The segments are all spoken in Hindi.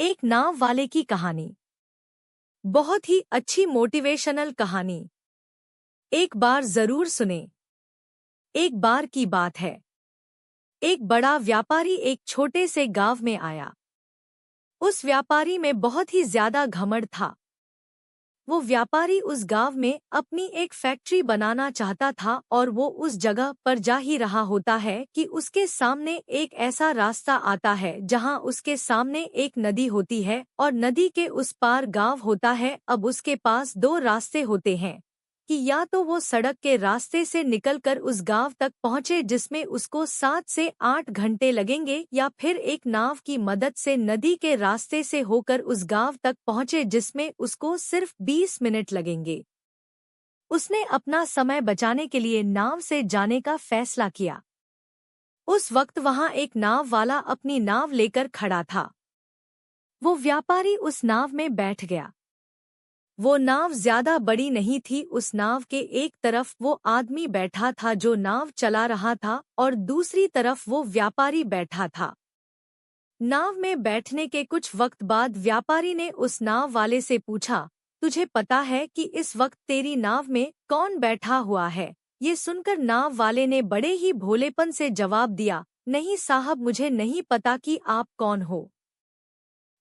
एक नाव वाले की कहानी। बहुत ही अच्छी मोटिवेशनल कहानी। एक बार जरूर सुने। एक बार की बात है, एक बड़ा व्यापारी एक छोटे से गांव में आया। उस व्यापारी में बहुत ही ज्यादा घमंड था। वो व्यापारी उस गांव में अपनी एक फैक्ट्री बनाना चाहता था और वो उस जगह पर जा ही रहा होता है कि उसके सामने एक ऐसा रास्ता आता है जहां उसके सामने एक नदी होती है और नदी के उस पार गांव होता है। अब उसके पास दो रास्ते होते हैं कि या तो वो सड़क के रास्ते से निकलकर उस गांव तक पहुंचे जिसमें उसको 7 से 8 घंटे लगेंगे, या फिर एक नाव की मदद से नदी के रास्ते से होकर उस गांव तक पहुंचे जिसमें उसको सिर्फ 20 मिनट लगेंगे। उसने अपना समय बचाने के लिए नाव से जाने का फैसला किया। उस वक्त वहां एक नाव वाला अपनी नाव लेकर खड़ा था। वो व्यापारी उस नाव में बैठ गया। वो नाव ज्यादा बड़ी नहीं थी। उस नाव के एक तरफ वो आदमी बैठा था जो नाव चला रहा था और दूसरी तरफ वो व्यापारी बैठा था। नाव में बैठने के कुछ वक्त बाद व्यापारी ने उस नाव वाले से पूछा, तुझे पता है कि इस वक्त तेरी नाव में कौन बैठा हुआ है? ये सुनकर नाव वाले ने बड़े ही भोलेपन से जवाब दिया, नहीं साहब, मुझे नहीं पता कि आप कौन हो।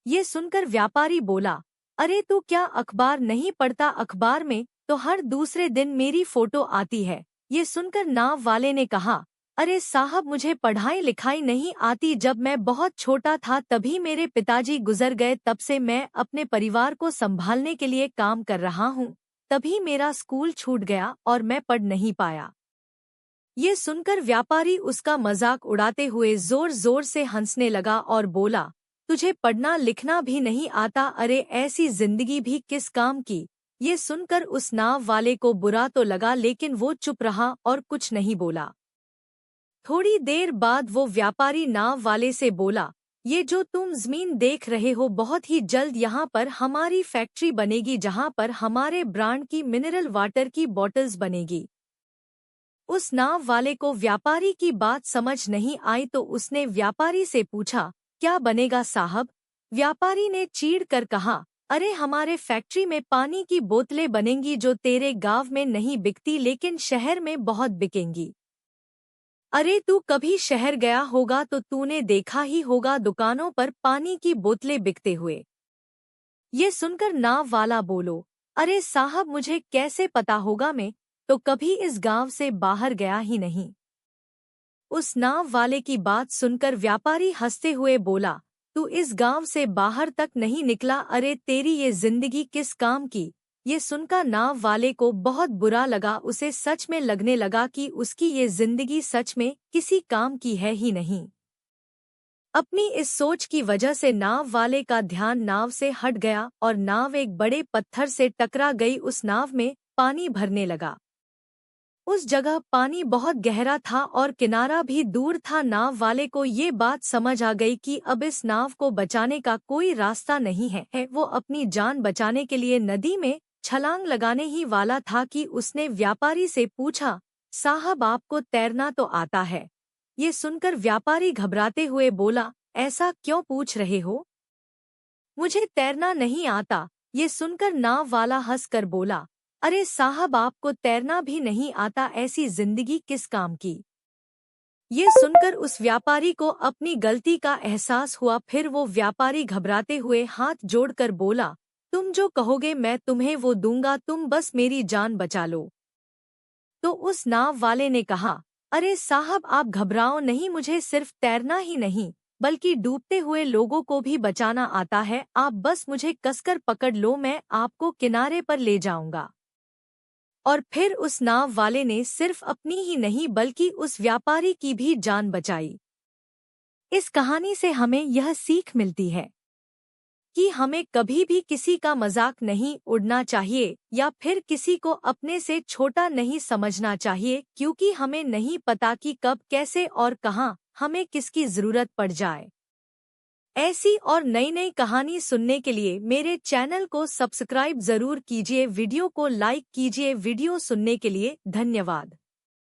ये सुनकर व्यापारी बोला, अरे तू क्या अखबार नहीं पढ़ता? अखबार में तो हर दूसरे दिन मेरी फोटो आती है। ये सुनकर नाव वाले ने कहा, अरे साहब, मुझे पढ़ाई लिखाई नहीं आती। जब मैं बहुत छोटा था तभी मेरे पिताजी गुजर गए। तब से मैं अपने परिवार को संभालने के लिए काम कर रहा हूँ। तभी मेरा स्कूल छूट गया और मैं पढ़ नहीं पाया। ये सुनकर व्यापारी उसका मजाक उड़ाते हुए जोर जोर से हंसने लगा और बोला, तुझे पढ़ना लिखना भी नहीं आता? अरे ऐसी जिंदगी भी किस काम की? ये सुनकर उस नाव वाले को बुरा तो लगा, लेकिन वो चुप रहा और कुछ नहीं बोला। थोड़ी देर बाद वो व्यापारी नाव वाले से बोला, ये जो तुम जमीन देख रहे हो, बहुत ही जल्द यहाँ पर हमारी फैक्ट्री बनेगी जहाँ पर हमारे ब्रांड की मिनरल वाटर की बॉटल्स बनेगी। उस नाव वाले को व्यापारी की बात समझ नहीं आई तो उसने व्यापारी से पूछा, क्या बनेगा साहब? व्यापारी ने चीढ़ कर कहा, अरे हमारे फैक्ट्री में पानी की बोतलें बनेंगी जो तेरे गांव में नहीं बिकती लेकिन शहर में बहुत बिकेंगी। अरे तू कभी शहर गया होगा तो तूने देखा ही होगा दुकानों पर पानी की बोतलें बिकते हुए। ये सुनकर नाव वाला बोलो, अरे साहब, मुझे कैसे पता होगा? मैं तो कभी इस गांव से बाहर गया ही नहीं। उस नाव वाले की बात सुनकर व्यापारी हंसते हुए बोला, तू इस गांव से बाहर तक नहीं निकला? अरे तेरी ये जिंदगी किस काम की? ये सुनकर नाव वाले को बहुत बुरा लगा। उसे सच में लगने लगा कि उसकी ये जिंदगी सच में किसी काम की है ही नहीं। अपनी इस सोच की वजह से नाव वाले का ध्यान नाव से हट गया और नाव एक बड़े पत्थर से टकरा गई। उस नाव में पानी भरने लगा। उस जगह पानी बहुत गहरा था और किनारा भी दूर था। नाव वाले को ये बात समझ आ गई कि अब इस नाव को बचाने का कोई रास्ता नहीं है। वो अपनी जान बचाने के लिए नदी में छलांग लगाने ही वाला था कि उसने व्यापारी से पूछा, साहब, आपको तैरना तो आता है? ये सुनकर व्यापारी घबराते हुए बोला, ऐसा क्यों पूछ रहे हो? मुझे तैरना नहीं आता। ये सुनकर नाव वाला हंसकर बोला, अरे साहब, आपको तैरना भी नहीं आता? ऐसी जिंदगी किस काम की? ये सुनकर उस व्यापारी को अपनी गलती का एहसास हुआ। फिर वो व्यापारी घबराते हुए हाथ जोड़कर बोला, तुम जो कहोगे मैं तुम्हें वो दूंगा, तुम बस मेरी जान बचा लो। तो उस नाव वाले ने कहा, अरे साहब, आप घबराओ नहीं, मुझे सिर्फ तैरना ही नहीं बल्कि डूबते हुए लोगों को भी बचाना आता है। आप बस मुझे कसकर पकड़ लो, मैं आपको किनारे पर ले जाऊंगा। और फिर उस नाव वाले ने सिर्फ अपनी ही नहीं बल्कि उस व्यापारी की भी जान बचाई। इस कहानी से हमें यह सीख मिलती है कि हमें कभी भी किसी का मजाक नहीं उड़ना चाहिए या फिर किसी को अपने से छोटा नहीं समझना चाहिए, क्योंकि हमें नहीं पता कि कब, कैसे और कहां हमें किसकी जरूरत पड़ जाए। ऐसी और नई नई कहानी सुनने के लिए मेरे चैनल को सब्सक्राइब जरूर कीजिए, वीडियो को लाइक कीजिए। वीडियो सुनने के लिए धन्यवाद।